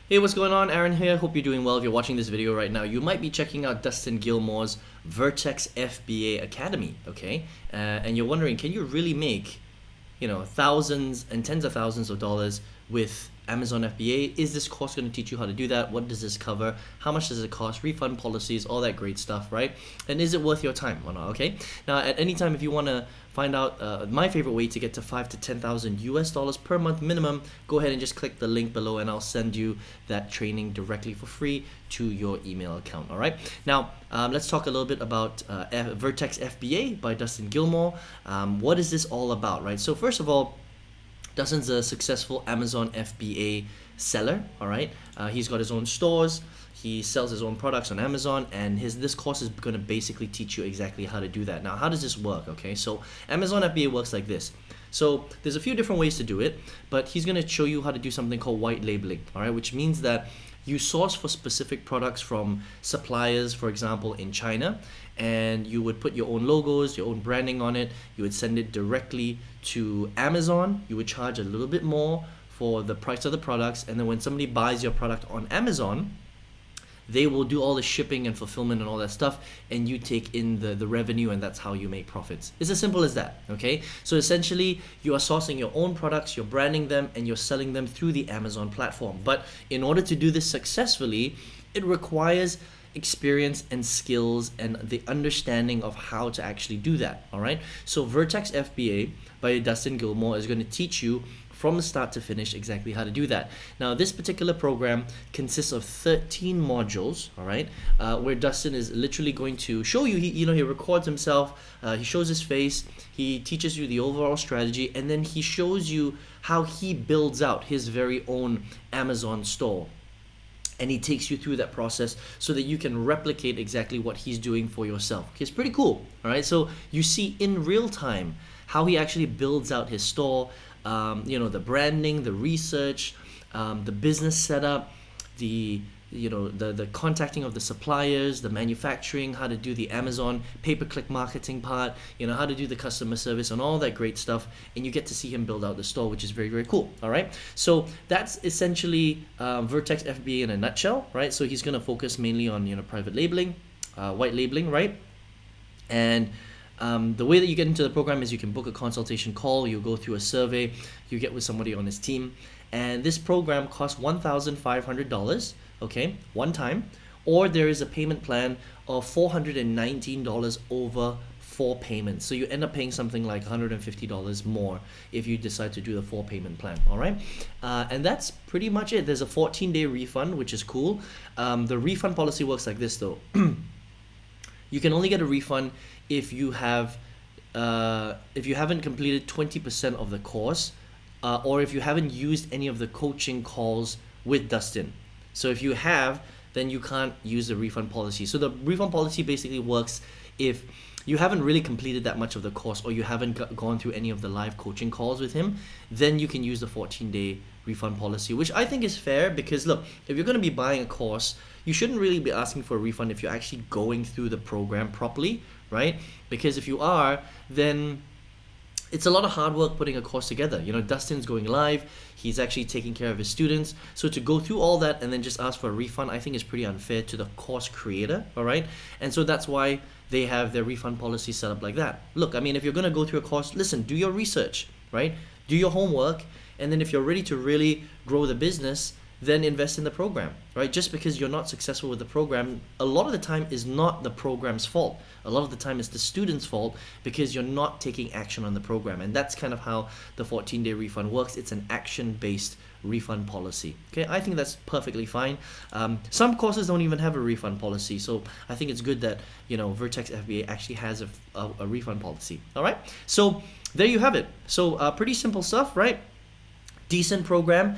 Hey, what's going on? Aaron here. Hope you're doing well. If you're watching this video right now, you might be checking out Dustin Gilmore's Vertex FBA Academy, okay? And you're wondering, can you really make, thousands and tens of thousands of dollars with Amazon FBA? Is this course going to teach you how to do that? What does this cover? How much does it cost? Refund policies, all that great stuff, right? And is it worth your time or not? Okay. Now, at any time, if you want to find out my favorite way to get to 5 to 10,000 US dollars per month minimum, go ahead and just click the link below, and I'll send you that training directly for free to your email account. All right. Now, let's talk a little bit about Vertex FBA by Dustin Gilmore. What is this all about, right? So first of all, Dustin's a successful Amazon FBA seller, all right? He's got his own stores, he sells his own products on Amazon, and this course is going to basically teach you exactly how to do that. Now, how does this work, okay? So Amazon FBA works like this. So there's a few different ways to do it, but he's going to show you how to do something called white labeling, all right? Which means that you source for specific products from suppliers, for example, in China, and you would put your own logos, your own branding on it. You would send it directly to Amazon. You would charge a little bit more for the price of the products, and then when somebody buys your product on Amazon, they will do all the shipping and fulfillment and all that stuff, and you take in the revenue, and that's how you make profits. It's as simple as that, okay? So essentially, you are sourcing your own products, you're branding them, and you're selling them through the Amazon platform. But in order to do this successfully, it requires experience and skills and the understanding of how to actually do that, all right? So Vertex FBA by Dustin Gilmore is going to teach you from the start to finish exactly how to do that. Now, this particular program consists of 13 modules, all right, where Dustin is literally going to show you. He records himself, he shows his face, he teaches you the overall strategy, and then he shows you how he builds out his very own Amazon store. And he takes you through that process so that you can replicate exactly what he's doing for yourself. Okay, it's pretty cool, all right? So you see in real time how he actually builds out his store, the branding, the research, the business setup, the contacting of the suppliers, the manufacturing, how to do the Amazon pay-per-click marketing part, how to do the customer service and all that great stuff, and you get to see him build out the store, which is very, very cool. All right, so that's essentially Vertex FBA in a nutshell, right? So he's going to focus mainly on private labeling, white labeling, right? And the way that you get into the program is you can book a consultation call, you go through a survey, you get with somebody on his team, and this program costs $1,500, okay, one time, or there is a payment plan of $419 over 4 payments. So you end up paying something like $150 more if you decide to do the 4 payment plan, all right? And that's pretty much it. There's a 14-day refund, which is cool. The refund policy works like this though. You can only get a refund if you haven't completed 20% of the course, or if you haven't used any of the coaching calls with Dustin. So if you have, then you can't use the refund policy. So the refund policy basically works if you haven't really completed that much of the course, or you haven't gone through any of the live coaching calls with him, then you can use the 14-day refund policy, which I think is fair, because look, if you're going to be buying a course, you shouldn't really be asking for a refund if you're actually going through the program properly, right? Because if you are, then it's a lot of hard work putting a course together. Dustin's going live, he's actually taking care of his students. So to go through all that and then just ask for a refund, I think is pretty unfair to the course creator, all right? And so that's why they have their refund policy set up like that. Look, I mean, if you're gonna go through a course, listen, do your research, right? Do your homework, and then if you're ready to really grow the business, then invest in the program, right? Just because you're not successful with the program, a lot of the time is not the program's fault. A lot of the time it's the student's fault, because you're not taking action on the program. And that's kind of how the 14-day refund works. It's an action-based refund policy. Okay, I think that's perfectly fine. Some courses don't even have a refund policy, so I think it's good that Vertex FBA actually has a refund policy. All right, so there you have it. So pretty simple stuff, right? Decent program.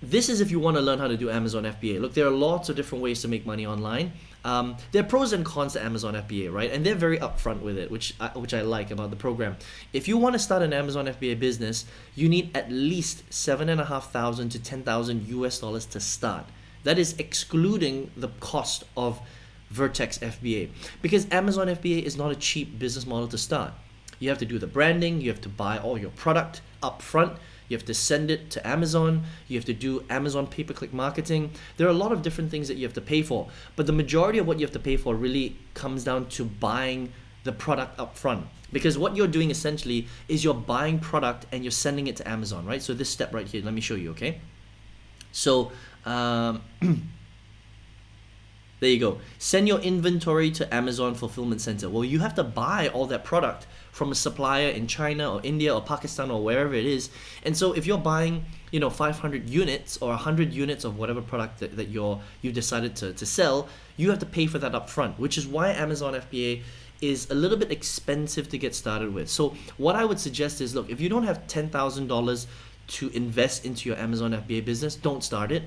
This is if you want to learn how to do Amazon FBA. Look, there are lots of different ways to make money online. There are pros and cons to Amazon FBA, right? And they're very upfront with it, which I like about the program. If you want to start an Amazon FBA business, you need at least $7,500 to $10,000 US dollars to start. That is excluding the cost of Vertex FBA, because Amazon FBA is not a cheap business model to start. You have to do the branding, you have to buy all your product up front, you have to send it to Amazon, you have to do Amazon pay-per-click marketing. There are a lot of different things that you have to pay for, but the majority of what you have to pay for really comes down to buying the product up front. Because what you're doing essentially is you're buying product and you're sending it to Amazon, right? So this step right here, let me show you, okay? So there you go. Send your inventory to Amazon Fulfillment Center. Well, you have to buy all that product from a supplier in China or India or Pakistan or wherever it is. And so if you're buying, 500 units or 100 units of whatever product that you decided to sell, you have to pay for that up front, which is why Amazon FBA is a little bit expensive to get started with. So what I would suggest is, look, if you don't have $10,000 to invest into your Amazon FBA business, don't start it,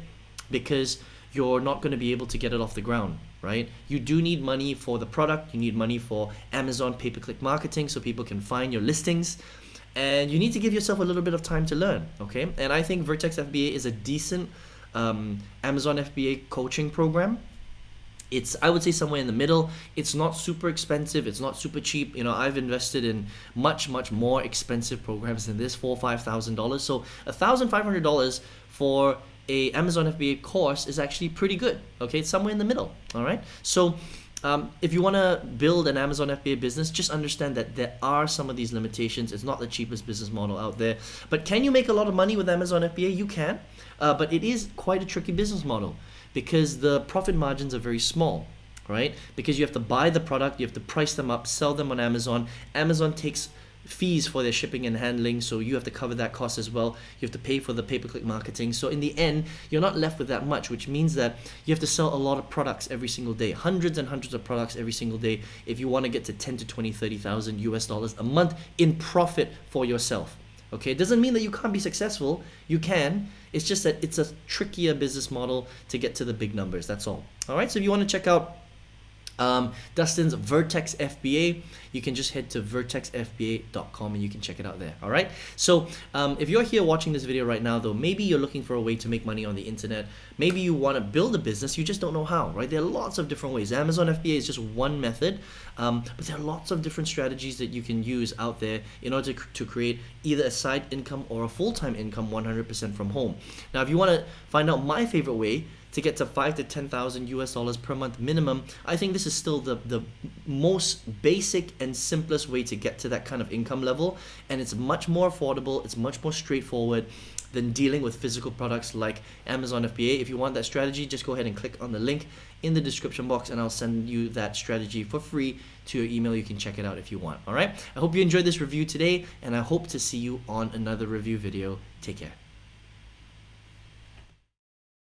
because you're not going to be able to get it off the ground, right? You do need money for the product, you need money for Amazon pay-per-click marketing so people can find your listings, and you need to give yourself a little bit of time to learn, okay? And I think Vertex FBA is a decent Amazon FBA coaching program. It's, I would say, somewhere in the middle. It's not super expensive, it's not super cheap. I've invested in much more expensive programs than this, $4,000 or $5,000. So $1,500 for a Amazon FBA course is actually pretty good. Okay, it's somewhere in the middle. All right. So if you want to build an Amazon FBA business, just understand that there are some of these limitations. It's not the cheapest business model out there. But can you make a lot of money with Amazon FBA? You can, but it is quite a tricky business model, because the profit margins are very small, right? Because you have to buy the product, you have to price them up, sell them on Amazon. Amazon takes fees for their shipping and handling, so you have to cover that cost as well. You have to pay for the pay-per-click marketing. So in the end, you're not left with that much, which means that you have to sell a lot of products every single day, hundreds and hundreds of products every single day, if you want to get to 10 to 20, 30,000 US dollars a month in profit for yourself. Okay, it doesn't mean that you can't be successful. You can. It's just that it's a trickier business model to get to the big numbers. That's all. All right, so if you want to check out Dustin's Vertex FBA, you can just head to vertexfba.com and you can check it out there. All right, so if you're here watching this video right now, though, maybe you're looking for a way to make money on the internet. Maybe you want to build a business, you just don't know how, right? There are lots of different ways. Amazon FBA is just one method, but there are lots of different strategies that you can use out there in order to create either a side income or a full-time income 100% from home. Now, if you want to find out my favorite way to get to 5 to 10,000 US dollars per month minimum, I think this is still the most basic and simplest way to get to that kind of income level, and it's much more affordable, it's much more straightforward than dealing with physical products like Amazon FBA. If you want that strategy, just go ahead and click on the link in the description box and I'll send you that strategy for free to your email. You can check it out if you want. All right, I hope you enjoyed this review today, and I hope to see you on another review video. Take care.